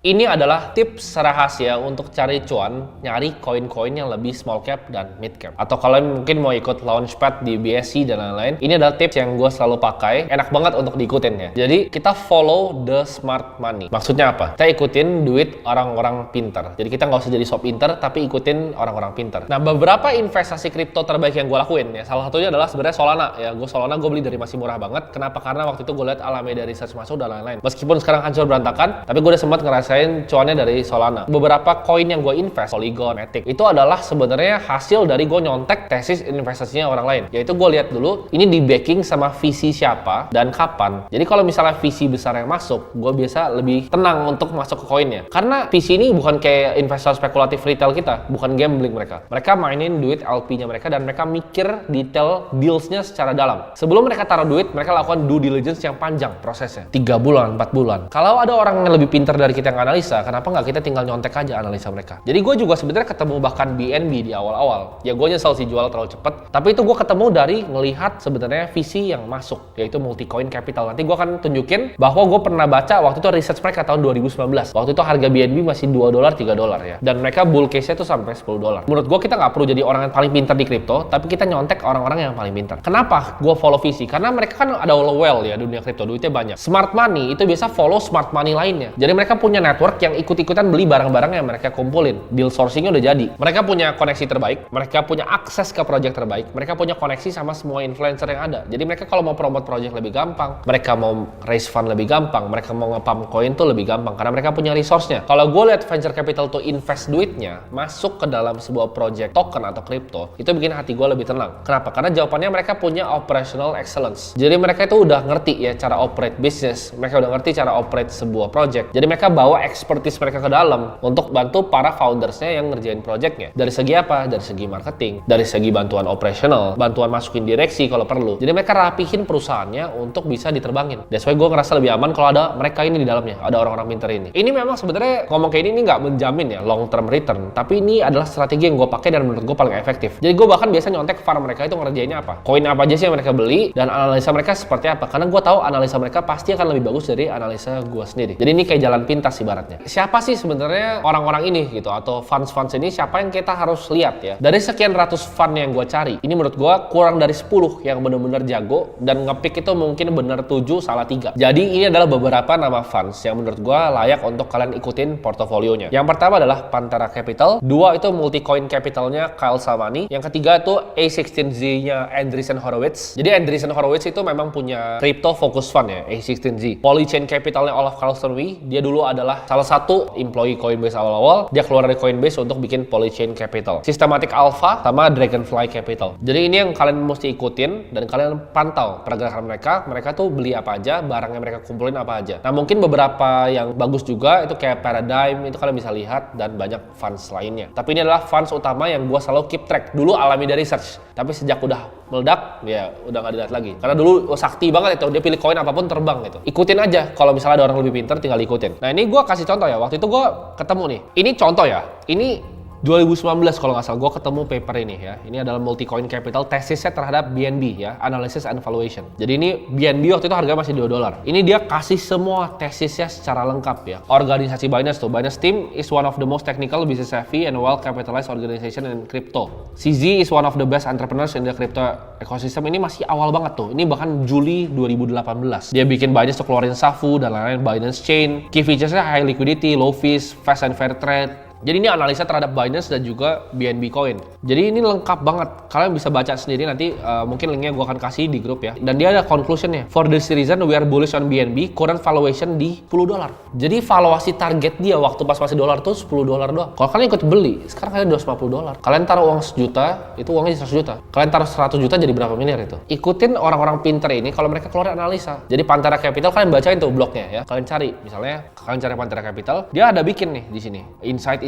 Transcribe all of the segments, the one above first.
Ini adalah tips rahasia untuk cari cuan, nyari koin-koin yang lebih small cap dan mid cap. Atau kalian mungkin mau ikut launchpad di BSC dan lain-lain, ini adalah tips yang gue selalu pakai, enak banget untuk diikutin ya. Jadi kita follow the smart money. Maksudnya apa? Kita ikutin duit orang-orang pintar. Jadi kita nggak usah jadi so pintar, tapi ikutin orang-orang pintar. Nah, beberapa investasi kripto terbaik yang gue lakuin ya, salah satunya adalah sebenarnya Solana ya. Solana gue beli dari masih murah banget. Kenapa? Karena waktu itu gue lihat Alameda Research masuk dan lain-lain. Meskipun sekarang hancur berantakan, tapi gue udah sempat ngerasain cuannya dari Solana. Beberapa koin yang gue invest, Polygon, Matic, itu adalah sebenarnya hasil dari gue nyontek tesis investasinya orang lain. Yaitu gue lihat dulu, ini di backing sama visi siapa dan kapan. Jadi kalau misalnya visi besar yang masuk, gue biasa lebih tenang untuk masuk ke koinnya. Karena visi ini bukan kayak investor spekulatif retail kita, bukan gambling mereka. Mereka mainin duit LP-nya mereka dan mereka mikir detail deals-nya secara dalam. Sebelum mereka taruh duit, mereka lakukan due diligence yang panjang prosesnya. 3 bulan, 4 bulan. Kalau ada orang yang lebih pintar dari kita yang analisa, kenapa nggak kita tinggal nyontek aja analisa mereka. Jadi gue juga sebenarnya ketemu bahkan BNB di awal-awal. Ya gue nyesel sih jual terlalu cepet. Tapi itu gue ketemu dari ngelihat sebenarnya visi yang masuk, yaitu multi coin capital. Nanti gue akan tunjukin bahwa gue pernah baca waktu itu research mereka tahun 2019. Waktu itu harga BNB masih $2, $3 ya. Dan mereka bull case-nya tuh sampai $10. Menurut gue kita nggak perlu jadi orang yang paling pintar di kripto, tapi kita nyontek orang-orang yang paling pintar. Kenapa gue follow visi? Karena mereka kan ada well ya dunia kripto, duitnya banyak. Smart money itu biasa follow smart money lainnya. Jadi mereka punya network yang ikut-ikutan beli barang-barang yang mereka kumpulin. Deal sourcing-nya udah jadi. Mereka punya koneksi terbaik, mereka punya akses ke project terbaik, mereka punya koneksi sama semua influencer yang ada. Jadi mereka kalau mau promote project lebih gampang, mereka mau raise fund lebih gampang, mereka mau nge-pump koin tuh lebih gampang karena mereka punya resource-nya. Kalau gue lihat venture capital tuh invest duitnya masuk ke dalam sebuah project token atau kripto, itu bikin hati gue lebih tenang. Kenapa? Karena jawabannya mereka punya operational excellence. Jadi mereka itu udah ngerti ya cara operate bisnis, mereka udah ngerti cara operate sebuah project. Jadi mereka bawa expertise mereka ke dalam untuk bantu para foundersnya yang ngerjain projectnya. Dari segi apa? Dari segi marketing, dari segi bantuan operational, bantuan masukin direksi kalau perlu. Jadi mereka rapihin perusahaannya untuk bisa diterbangin. That's why gue ngerasa lebih aman kalau ada mereka ini di dalamnya, ada orang-orang pintar ini. Ini memang sebenarnya ngomong kayak ini nggak menjamin ya long term return, tapi ini adalah strategi yang gue pakai dan menurut gue paling efektif. Jadi gue bahkan biasa nyontek farm mereka itu ngerjainnya apa, koin apa aja sih yang mereka beli, dan analisa mereka seperti apa. Karena gue tahu analisa mereka pasti akan lebih bagus dari analisa gue sendiri. Jadi ini kayak jalan pintas ibaratnya. Siapa sih sebenarnya orang-orang ini gitu, atau funds ini siapa yang kita harus lihat ya? Dari sekian ratus fund yang gue cari, ini menurut gue kurang dari 10 yang benar-benar jago, dan ngepick itu mungkin benar 7 salah 3. Jadi ini adalah beberapa nama funds yang menurut gue layak untuk kalian ikutin portofolionya. Yang pertama adalah Pantera Capital, 2 itu multi coin capitalnya Kyle Samani, yang ketiga itu A16Z-nya Andreessen Horowitz. Jadi Andreessen Horowitz itu memang punya crypto focus fund ya, A16Z. Polychain capitalnya Olaf Carlson-Wee, dia dulu adalah salah satu employee Coinbase awal-awal, dia keluar dari Coinbase untuk bikin Polychain Capital. Systematic Alpha sama Dragonfly Capital. Jadi ini yang kalian mesti ikutin dan kalian pantau pergerakan mereka. Mereka tuh beli apa aja, barangnya mereka kumpulin apa aja. Nah mungkin beberapa yang bagus juga itu kayak Paradigm, itu kalian bisa lihat, dan banyak funds lainnya. Tapi ini adalah funds utama yang gue selalu keep track. Dulu Alameda Research, tapi sejak udah meledak, ya udah nggak dilihat lagi. Karena dulu sakti banget itu, dia pilih koin apapun terbang gitu. Ikutin aja, kalau misalnya ada orang lebih pintar tinggal ikutin. Nah ini gue kasih contoh ya, waktu itu gue ketemu nih. Ini contoh ya, ini 2019 kalau nggak salah gue ketemu paper ini ya. Ini adalah multi coin capital tesisnya terhadap BNB ya, analysis and valuation. Jadi ini BNB waktu itu harganya masih $2. Ini dia kasih semua tesisnya secara lengkap ya. Organisasi Binance tuh, Binance team is one of the most technical, business savvy and well capitalized organization in crypto. CZ is one of the best entrepreneurs in the crypto ecosystem. Ini masih awal banget tuh. Ini bahkan Juli 2018. Dia bikin Binance tuh keluarin Safu dan lain-lain, Binance Chain. Key featuresnya high liquidity, low fees, fast and fair trade. Jadi ini analisa terhadap Binance dan juga BNB Coin. Jadi ini lengkap banget. Kalian bisa baca sendiri nanti, mungkin linknya gue akan kasih di grup ya. Dan dia ada conclusionnya. For this reason we are bullish on BNB, current valuation di $10. Jadi valuasi target dia waktu pas masih dolar tuh $10 doang. Kalau kalian ikut beli, sekarang kalian $250. Kalian taruh uang 1 juta, itu uangnya 100 juta. Kalian taruh 100 juta jadi berapa miliar itu? Ikutin orang-orang pinter ini kalau mereka keluar analisa. Jadi Pantera Capital kalian bacain tuh blognya ya. Kalian cari, misalnya kalian cari Pantera Capital, dia ada bikin nih di sini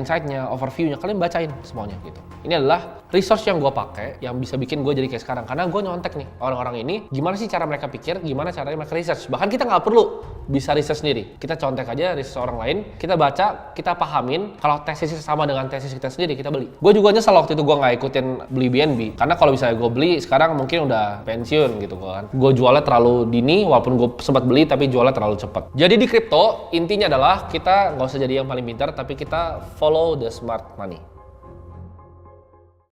insight-nya, overview-nya, kalian bacain semuanya gitu. Ini adalah resource yang gue pakai yang bisa bikin gue jadi kayak sekarang. Karena gue nyontek nih orang-orang ini, gimana sih cara mereka pikir, gimana caranya mereka research. Bahkan kita nggak perlu bisa research sendiri. Kita contek aja research orang lain, kita baca, kita pahamin. Kalau tesisnya sama dengan tesis kita sendiri, kita beli. Gue juga nyesel waktu itu gue nggak ikutin beli BNB. Karena kalau misalnya gue beli, sekarang mungkin udah pensiun gitu kan. Gue jualnya terlalu dini, walaupun gue sempat beli, tapi jualnya terlalu cepat. Jadi di kripto, intinya adalah kita nggak usah jadi yang paling pintar, tapi kita follow the smart money.